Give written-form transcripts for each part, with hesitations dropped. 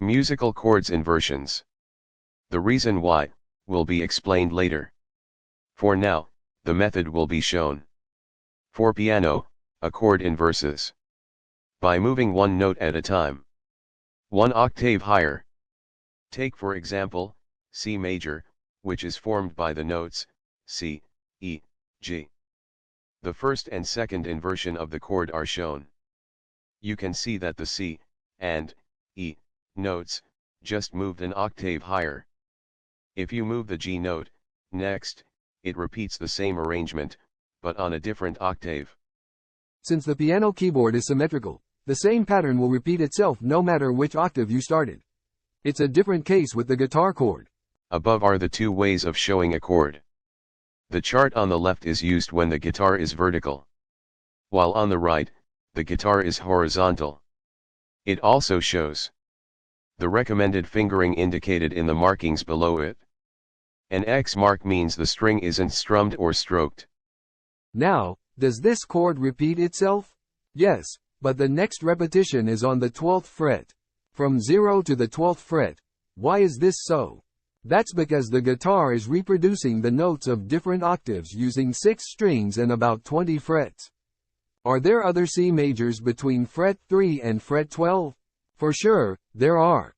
Musical chords inversions. The reason why will be explained later. For now, the method will be shown. For piano, a chord inverses. By moving one note at a time. One octave higher. Take for example, C major, which is formed by the notes, C, E, G. The first and second inversion of the chord are shown. You can see that the C, and, E, notes, just moved an octave higher. If you move the G note, next, it repeats the same arrangement, but on a different octave. Since the piano keyboard is symmetrical, the same pattern will repeat itself no matter which octave you started. It's a different case with the guitar chord. Above are the two ways of showing a chord. The chart on the left is used when the guitar is vertical, while on the right, the guitar is horizontal. It also shows the recommended fingering indicated in the markings below it. An X mark means the string isn't strummed or stroked. Now, does this chord repeat itself? Yes, but the next repetition is on the 12th fret. From 0 to the 12th fret. Why is this so? That's because the guitar is reproducing the notes of different octaves using 6 strings and about 20 frets. Are there other C majors between fret 3 and fret 12? For sure, there are.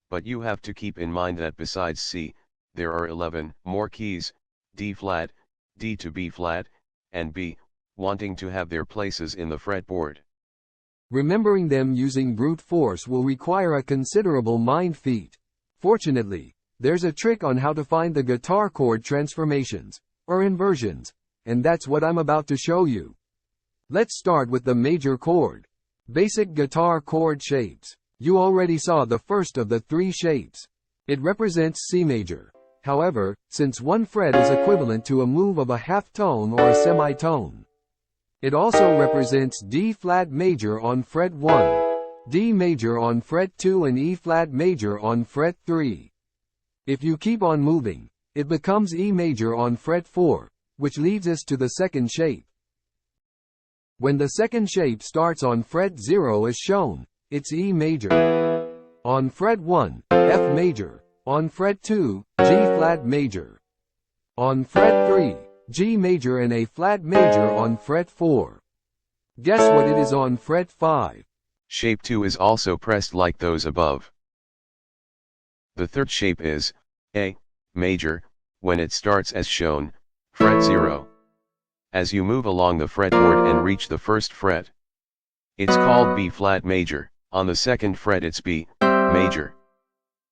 But you have to keep in mind that besides C, there are 11 more keys, D flat, D to B flat, and B, wanting to have their places in the fretboard. Remembering them using brute force will require a considerable mind feat. Fortunately, there's a trick on how to find the guitar chord transformations, or inversions, and that's what I'm about to show you. Let's start with the major chord. Basic guitar chord shapes. You already saw the first of the 3 shapes. It represents C major. However, since one fret is equivalent to a move of a half tone or a semitone. It also represents D flat major on fret 1, D major on fret 2 and E flat major on fret 3. If you keep on moving, it becomes E major on fret 4, which leads us to the second shape. When the second shape starts on fret 0 as shown, it's E major. On fret 1, F major. On fret 2, G flat major. On fret 3, G major and A flat major on fret 4. Guess what it is on fret 5? Shape 2 is also pressed like those above. The third shape is A major, when it starts as shown, fret 0. As you move along the fretboard and reach the first fret, it's called B flat major, on the second fret it's B major.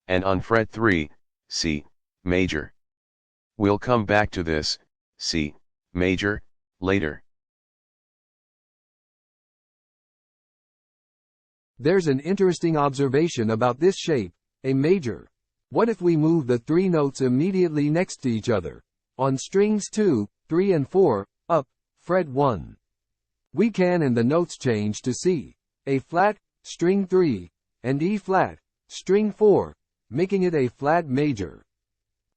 And on fret 3, C major. We'll come back to this, C major, later. There's an interesting observation about this shape, A major. What if we move the 3 notes immediately next to each other? On strings 2, 3 and 4, up, fret 1. We can and the notes change to C, A flat, string 3, and E flat, string 4, making it A flat major.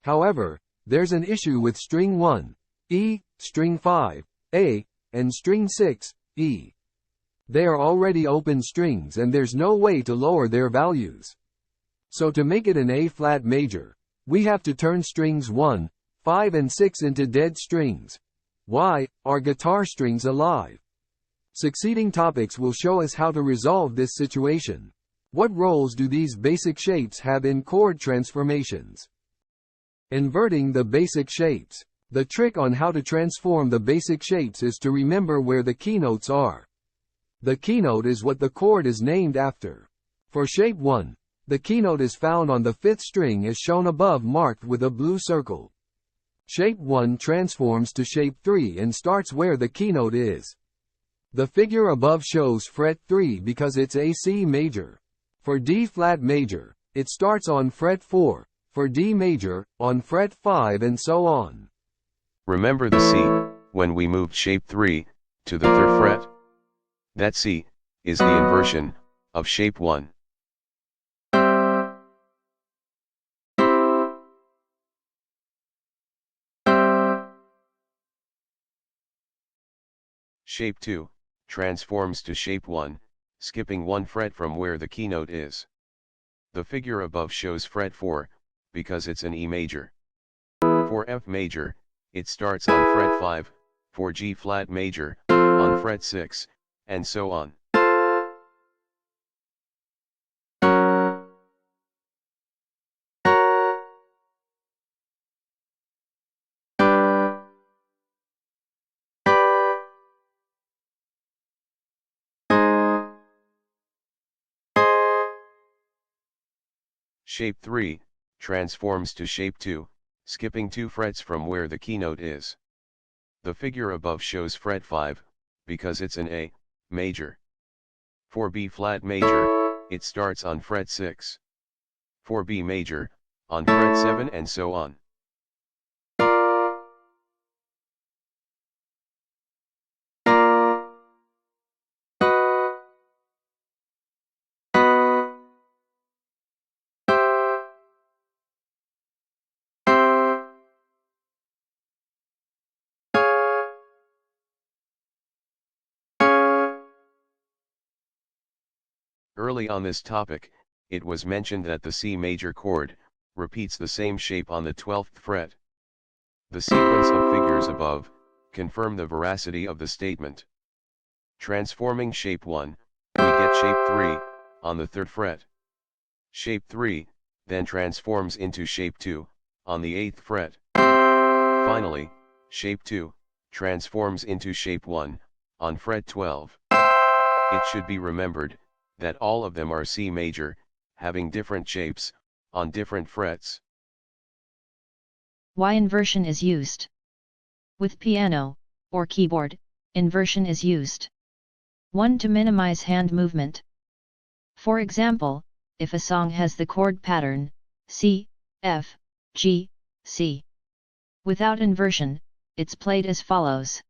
However, there's an issue with string 1, E, string 5, A, and string 6, E. They are already open strings and there's no way to lower their values. So to make it an A flat major, we have to turn strings 1, 5 and 6 into dead strings. Why are guitar strings alive? Succeeding topics will show us how to resolve this situation. What roles do these basic shapes have in chord transformations? Inverting the basic shapes. The trick on how to transform the basic shapes is to remember where the keynotes are. The keynote is what the chord is named after. For shape 1, the keynote is found on the 5th string as shown above, marked with a blue circle. Shape 1 transforms to shape 3 and starts where the keynote is. The figure above shows fret 3 because it's a C major. For D flat major, it starts on fret 4, for D major, on fret 5 and so on. Remember the C, when we moved shape 3, to the 3rd fret? That C, is the inversion, of shape 1. Shape 2, transforms to shape 1, skipping 1 fret from where the keynote is. The figure above shows fret 4, because it's an E major. For F major, it starts on fret 5, for G flat major, on fret 6, and so on. Shape 3, transforms to shape 2, skipping 2 frets from where the keynote is. The figure above shows fret 5, because it's an A major. For B flat major, it starts on fret 6. For B major, on fret 7 and so on. Early on this topic, it was mentioned that the C major chord repeats the same shape on the 12th fret. The sequence of figures above confirm the veracity of the statement. Transforming shape 1, we get shape 3 on the 3rd fret. Shape 3 then transforms into shape 2 on the 8th fret. Finally, shape 2 transforms into shape 1 on fret 12. It should be remembered that all of them are C major, having different shapes on different frets. Why inversion is used? With piano or keyboard, inversion is used. 1. To minimize hand movement. For example, if a song has the chord pattern C, F, G, C. Without inversion, it's played as follows.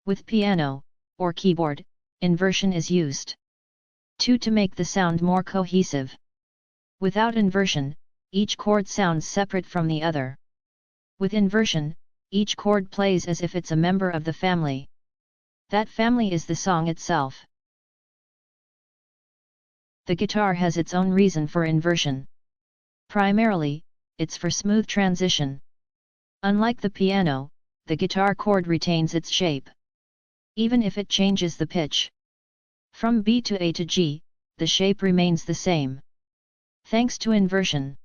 With piano or keyboard, inversion is used. 2. To make the sound more cohesive. Without inversion, each chord sounds separate from the other. With inversion, each chord plays as if it's a member of the family. That family is the song itself. The guitar has its own reason for inversion. Primarily, it's for smooth transition. Unlike the piano, the guitar chord retains its shape. Even if it changes the pitch. From B to A to G, the shape remains the same. Thanks to inversion.